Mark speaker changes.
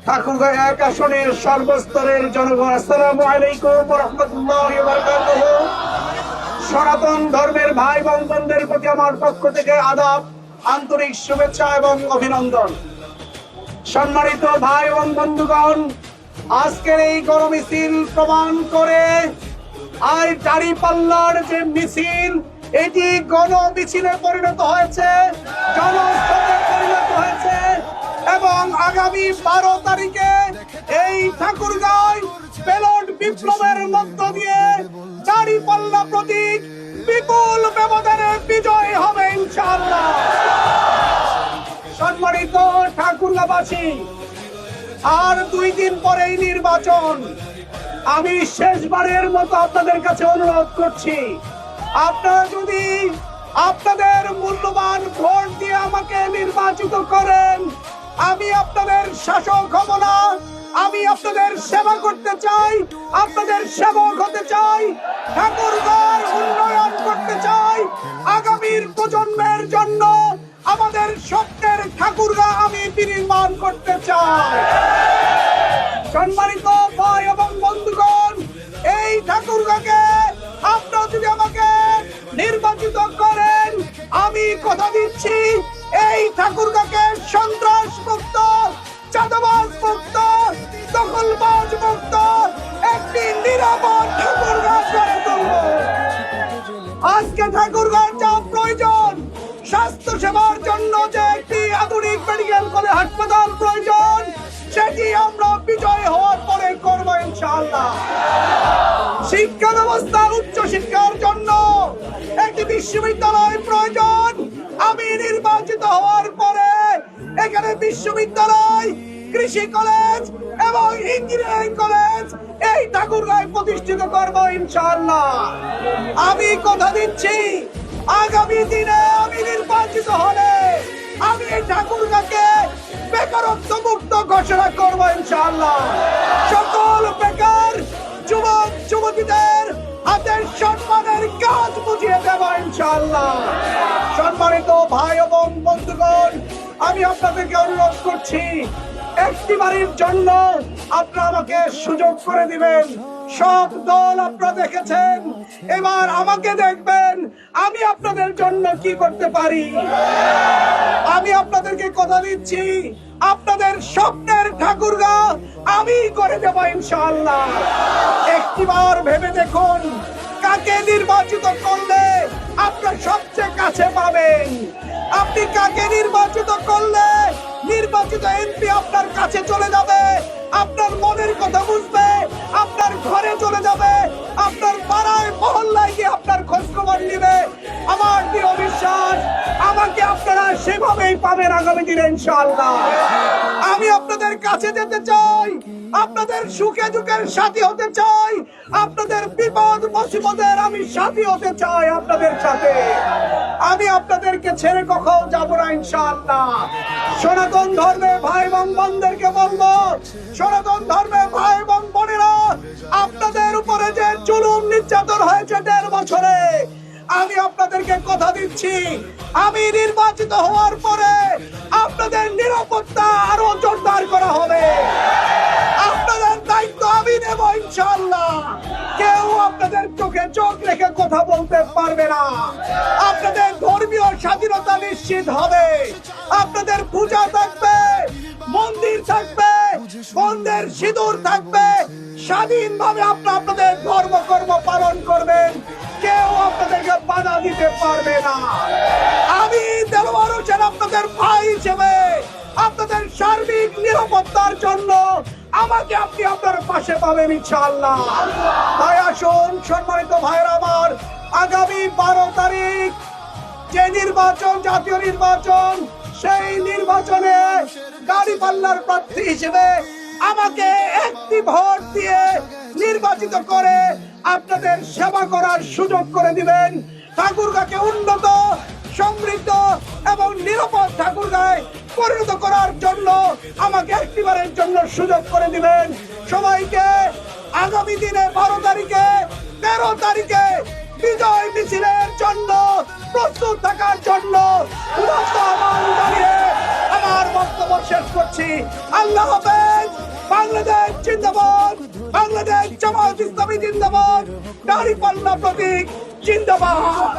Speaker 1: ঠাকুরগাঁও 1 আসনের সর্বস্তরের জনগণ, আসসালামু আলাইকুম ওয়া রাহমাতুল্লাহি ওয়া বারাকাতুহু। সনাতন ধর্মের ভাই এবং বোনদের প্রতি আমার পক্ষ থেকে আদাব, আন্তরিক শুভেচ্ছা এবং অভিনন্দন। সম্মানিত ভাই এবং বন্ধুগণ, আজকের এই গণমিছিল প্রমাণ করে আর দাঁড়িপাল্লার যে মিছিল, এটি গণমিছিলে পরিণত হয়েছে, জনস্রোতে পরিণত হয়েছে এবং আগামী 12 তারিখে এই ঠাকুরগাঁও ব্যালট বিপ্লবের মধ্য দিয়ে দাঁড়িপাল্লা প্রতীক বিপুল ব্যবধানে বিজয় হবে ইনশাআল্লাহ। সম্মানিত ঠাকুরগাঁওবাসী, আর 2 দিন পরেই নির্বাচন। আমি শেষবারের মতো আপনাদের কাছে অনুরোধ করছি, আপনারা যদি আপনাদের মূল্যবান ভোট দিয়ে আমাকে নির্বাচিত করেন, আমি আপনাদের শাসক হব না, আমি আপনাদের সেবা করতে চাই, আপনাদের সেবক হতে চাই, ঠাকুরগাঁওর উন্নয়ন করতে চাই, আগামীর প্রজন্মের জন্য আমাদের স্বপ্নের ঠাকুরগাঁও আমি বিনির্মাণ করতে চাই। সম্মানিত ভাই এবং বন্ধুগণ, এই ঠাকুরগাঁওকে আপনারা যদি আমাকে নির্বাচিত করেন, আমি কথা দিচ্ছি এই ঠাকুরগাঁওকে সন্ত্রাস মুক্ত, চাঁদাবাজ মুক্ত, দখলবাজ মুক্ত একটি নিরাপদ ঠাকুরগাঁও গড়ে তুলব। আজকে ঠাকুরগাঁওর যা প্রয়োজন, স্বাস্থ্য সেবার জন্য যে একটি আধুনিক মেডিকেল কলেজ হাসপাতাল প্রয়োজন, সেটি আমরা বিজয় হওয়ার পরে করবো ইনশাআল্লাহ। শিক্ষা ব্যবস্থা, উচ্চ শিক্ষার জন্য একটি বিশ্ববিদ্যালয় প্রয়োজন, আমি নির্বাচিত হওয়ার পরে এখানে বিশ্ববিদ্যালয়, কৃষি কলেজ এবং ইঞ্জিনিয়ারিং কলেজ এই ঠাকুরগাঁওয়ে প্রতিষ্ঠিত করবো ইনশাআল্লাহ। আমি কথা দিচ্ছি, আগামী দিনে আমি নির্বাচিত হলে আমি এই ঠাকুরগাঁওকে বেকারত্ব মুক্ত ঘোষণা করবো ইনশাআল্লাহ। সকল বেকার যুবক যুবতীদের হাতের সম্মানের কাজ বুঝিয়ে দেব ইনশাআল্লাহ। সম্মানিত ভাই এবং বন্ধুগণ, আমি আপনাদেরকে অনুরোধ করছি, একটি বাড়ির জন্য আপনারা আমাকে সুযোগ করে দিবেন। সব দল আপনারা দেখেছেন, এবার আমাকে দেখবেন আমি আপনাদের জন্য কি করতে পারি। আমি আপনাদেরকে কথা দিচ্ছি, আপনাদের স্বপ্নের ঠাকুরগাঁও আমি করে দেব ইনশাআল্লাহ। একটিবার ভেবে দেখুন, কাকে নির্বাচিত করলে আপনার সবচেয়ে কাছে পাবেন। আপনি কাকে নির্বাচিত করলে নির্বাচিত এমপি আপনার কাছে চলে যাবে, আপনার মনের কথা বুঝবে, আপনার ঘরে চলে যাবে, আপনার পাড়ায় মহল্লায় গিয়ে আপনার খোঁজ খবর নিবে। আমার দৃঢ় বিশ্বাস, আমাকে আপনারা সেভাবেই পাবেন আগামী দিনে ইনশাআল্লাহ। আমি আপনাদের কাছে যেতে চাই, আপনাদের সুখে দুঃখের সাথী হতে চাই, আপনাদের বিপদ মুসিবতের আমি সাথী হতে চাই আপনাদের সাথে। আমি আপনাদেরকে ছেড়ে কখনো যাব না ইনশাআল্লাহ। সনাতন ধর্মে ভাই এবং বোনদেরকে বলবো, সনাতন ধর্মে ভাই এবং বোনেরা, আপনাদের উপরে যে জুলুম নির্যাতন হয়েছে 1.5 বছরে, আমি আপনাদেরকে কথা দিচ্ছি, আমি নির্বাচিত হওয়ার পরে আপনাদের নিরাপত্তা আরো জোরদার করা হবে। আপনাদের দায়িত্ব আমি নেব ইনশাআল্লাহ। কেউ আপনাদের চোখে চোখ রেখে কথা বলতে পারবে না। আপনাদের ধর্মীয় স্বাধীনতা নিশ্চিত হবে। আপনাদের পূজা থাকবে, মন্দির থাকবে, মন্দির সিঁদুর থাকবে, স্বাধীনভাবে আপনাদের ধর্মকর্ম পালন করবেন, কেউ আপনাদেরকে বাধা দিতে পারবে না। আমি দেলোয়ার হোসেন আপনাদের ভাই হিসেবে আপনাদের সার্বিক নিরাপত্তার জন্য আমাকে আপনি আপনার পাশে পাবেন ইনশাআল্লাহ। তাই আসুন সম্মানিত ভাইরা আমার, আগামী 12 তারিখ যে নির্বাচন, জাতীয় নির্বাচন, সেই নির্বাচনে দাঁড়িপাল্লার প্রার্থী হিসেবে আমাকে একটি ভোট দিয়ে নির্বাচিত করে আপনাদের সেবা করার সুযোগ করে দিবেন। ঠাকুরগাঁওকে উন্নত, সমৃদ্ধ এবং নিরাপদ ঠাকুরগাঁওয়ে পরিণত করার জন্য আমাকে একটিবারের জন্য সুযোগ করে দিবেন। সবাইকে আগামী দিনে 12 তারিখে, 13 তারিখে বিজয় মিছিলের জন্য প্রস্তুত থাকার জন্য আহ্বান জানিয়ে আমার বক্তব্য শেষ করছি। আল্লাহ হাফেজ। বাংলাদেশ জামায়াত ইসলামী জিন্দাবাদ, দাঁড়িপাল্লা প্রতীক জিন্দাবাদ।